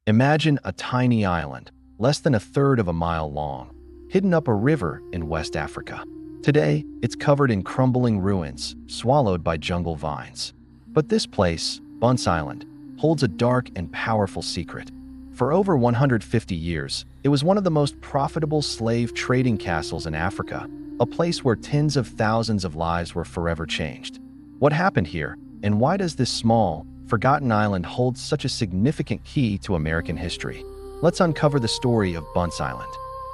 Imagine a tiny island, less than a third of a mile long, hidden up a river in West Africa. Today, it's covered in crumbling ruins, swallowed by jungle vines. But this place, Bunce Island, holds a dark and powerful secret. For over 150 years, it was one of the most profitable slave trading castles in Africa, a place where tens of thousands of lives were forever changed. What happened here, and why does this small, forgotten island hold such a significant key to American history? Let's uncover the story of Bunce Island.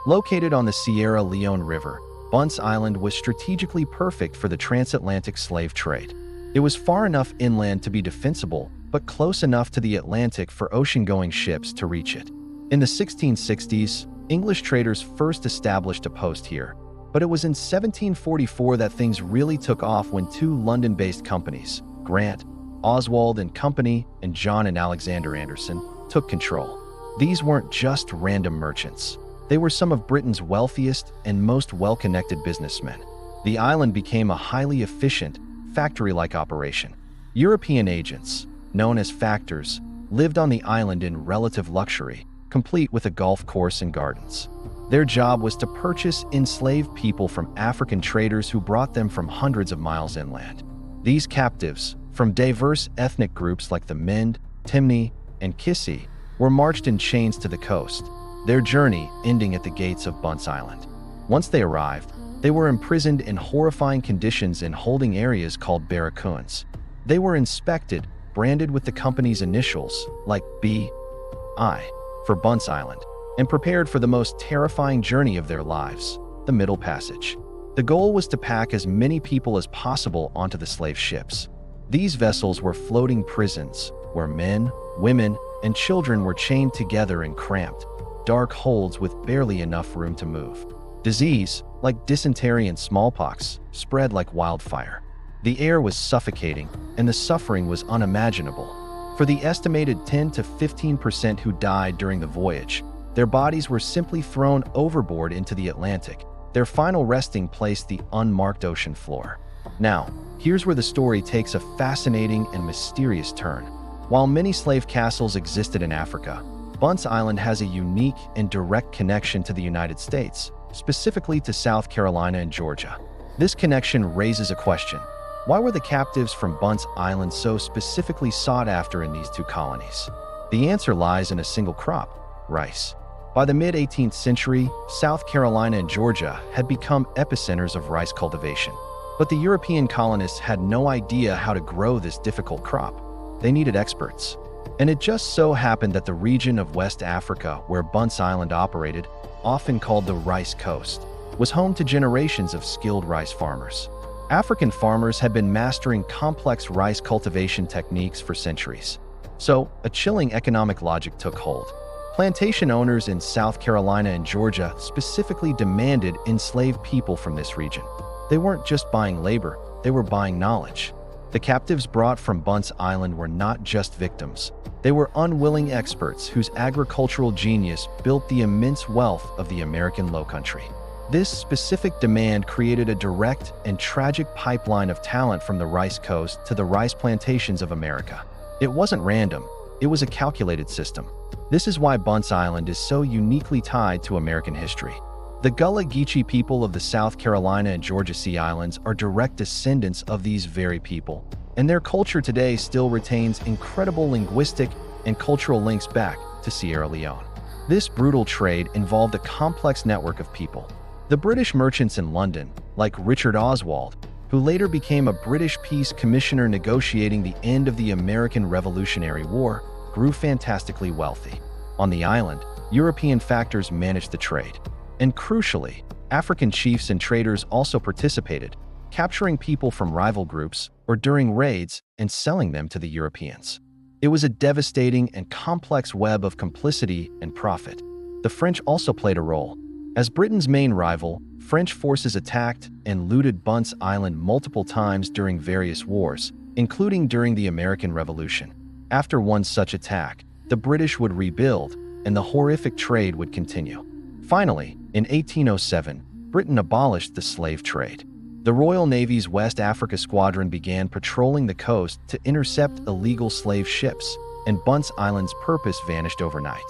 Located on the Sierra Leone River, Bunce Island was strategically perfect for the transatlantic slave trade. It was far enough inland to be defensible, but close enough to the Atlantic for ocean-going ships to reach it. In the 1660s, English traders first established a post here, but it was in 1744 that things really took off when two London-based companies, Grant, Oswald and Company, and John and Alexander Anderson, took control. These weren't just random merchants. They were some of Britain's wealthiest and most well-connected businessmen. The island became a highly efficient, factory-like operation. European agents, known as factors, lived on the island in relative luxury, complete with a golf course and gardens. Their job was to purchase enslaved people from African traders who brought them from hundreds of miles inland. These captives, from diverse ethnic groups like the Mende, Timni, and Kissi, were marched in chains to the coast, their journey ending at the gates of Bunce Island. Once they arrived, they were imprisoned in horrifying conditions in holding areas called barracoons. They were inspected, branded with the company's initials, like B.I., for Bunce Island, and prepared for the most terrifying journey of their lives, the Middle Passage. The goal was to pack as many people as possible onto the slave ships. These vessels were floating prisons, where men, women, and children were chained together in cramped, dark holds with barely enough room to move. Disease, like dysentery and smallpox, spread like wildfire. The air was suffocating, and the suffering was unimaginable. For the estimated 10 to 15% who died during the voyage, their bodies were simply thrown overboard into the Atlantic, their final resting place the unmarked ocean floor. Now, here's where the story takes a fascinating and mysterious turn. While many slave castles existed in Africa, Bunce Island has a unique and direct connection to the United States, specifically to South Carolina and Georgia. This connection raises a question. Why were the captives from Bunce Island so specifically sought after in these two colonies? The answer lies in a single crop: rice. By the mid-18th century, South Carolina and Georgia had become epicenters of rice cultivation. But the European colonists had no idea how to grow this difficult crop. They needed experts. And it just so happened that the region of West Africa where Bunce Island operated, often called the Rice Coast, was home to generations of skilled rice farmers. African farmers had been mastering complex rice cultivation techniques for centuries. So, a chilling economic logic took hold. Plantation owners in South Carolina and Georgia specifically demanded enslaved people from this region. They weren't just buying labor, they were buying knowledge. The captives brought from Bunce Island were not just victims. They were unwilling experts whose agricultural genius built the immense wealth of the American Lowcountry. This specific demand created a direct and tragic pipeline of talent from the Rice Coast to the rice plantations of America. It wasn't random, it was a calculated system. This is why Bunce Island is so uniquely tied to American history. The Gullah Geechee people of the South Carolina and Georgia Sea Islands are direct descendants of these very people, and their culture today still retains incredible linguistic and cultural links back to Sierra Leone. This brutal trade involved a complex network of people. The British merchants in London, like Richard Oswald, who later became a British peace commissioner negotiating the end of the American Revolutionary War, grew fantastically wealthy. On the island, European factors managed the trade. And crucially, African chiefs and traders also participated, capturing people from rival groups or during raids and selling them to the Europeans. It was a devastating and complex web of complicity and profit. The French also played a role. As Britain's main rival, French forces attacked and looted Bunce Island multiple times during various wars, including during the American Revolution. After one such attack, the British would rebuild, and the horrific trade would continue. Finally, in 1807, Britain abolished the slave trade. The Royal Navy's West Africa Squadron began patrolling the coast to intercept illegal slave ships, and Bunce Island's purpose vanished overnight.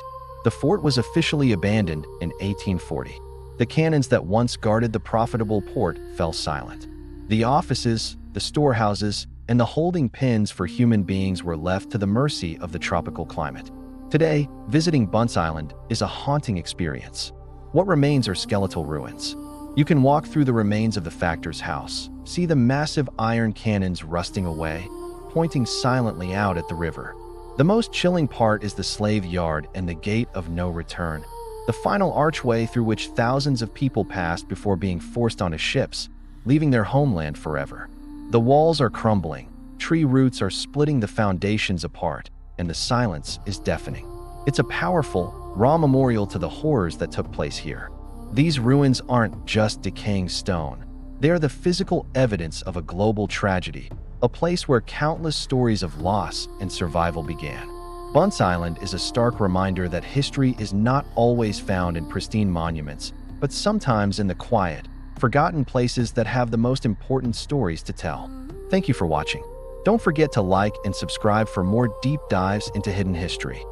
The fort was officially abandoned in 1840. The cannons that once guarded the profitable port fell silent. The offices, the storehouses, and the holding pens for human beings were left to the mercy of the tropical climate. Today, visiting Bunce Island is a haunting experience. What remains are skeletal ruins. You can walk through the remains of the factor's house, see the massive iron cannons rusting away, pointing silently out at the river. The most chilling part is the slave yard and the gate of no return, the final archway through which thousands of people passed before being forced onto ships, leaving their homeland forever. The walls are crumbling, tree roots are splitting the foundations apart, and the silence is deafening. It's a powerful, raw memorial to the horrors that took place here. These ruins aren't just decaying stone. They are the physical evidence of a global tragedy, a place where countless stories of loss and survival began. Bunce Island is a stark reminder that history is not always found in pristine monuments, but sometimes in the quiet, forgotten places that have the most important stories to tell. Thank you for watching. Don't forget to like and subscribe for more deep dives into hidden history.